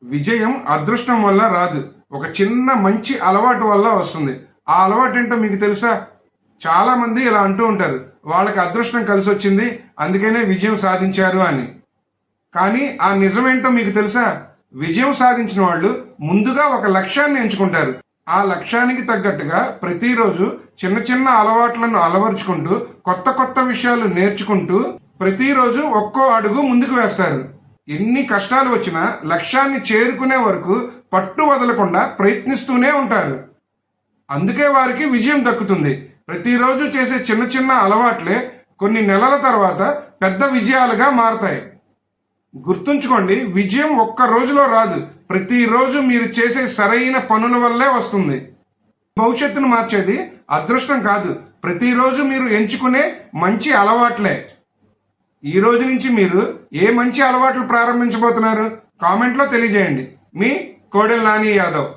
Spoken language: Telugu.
విజయం అదృష్టం వల్ల రాదు. ఒక చిన్న మంచి అలవాటు వల్ల వస్తుంది. ఆ అలవాటు ఏంటో మీకు తెలుసా? చాలామంది ఇలా అంటూ ఉంటారు. వాళ్ళకి అదృష్టం కలిసొచ్చింది, అందుకనే విజయం సాధించారు అని. కానీ ఆ నిజమేంటో మీకు తెలుసా? విజయం సాధించిన వాళ్ళు ముందుగా ఒక లక్ష్యాన్ని ఎంచుకుంటారు. ఆ లక్ష్యానికి తగ్గట్టుగా ప్రతిరోజు చిన్న చిన్న అలవాట్లను అలవరుచుకుంటూ, కొత్త కొత్త విషయాలు నేర్చుకుంటూ, ప్రతిరోజు ఒక్కో అడుగు ముందుకు వేస్తారు. ఎన్ని కష్టాలు వచ్చినా లక్ష్యాన్ని చేరుకునే వరకు పట్టు వదలకుండా ప్రయత్నిస్తూనే ఉంటారు. అందుకే వారికి విజయం దక్కుతుంది. ప్రతిరోజు చేసే చిన్న చిన్న అలవాట్లే కొన్ని నెలల తర్వాత పెద్ద విజయాలుగా మారతాయి. గుర్తుంచుకోండి, విజయం ఒక్క రోజులో రాదు. ప్రతిరోజు మీరు చేసే సరైన పనుల వల్లే వస్తుంది. భవిష్యత్తును మార్చేది అదృష్టం కాదు, ప్రతిరోజు మీరు ఎంచుకునే మంచి అలవాట్లే. ఈ రోజు నుంచి మీరు ఏ మంచి అలవాట్లు ప్రారంభించబోతున్నారు? కామెంట్లో తెలియజేయండి. మీ కోడెల నాని యాదవ్.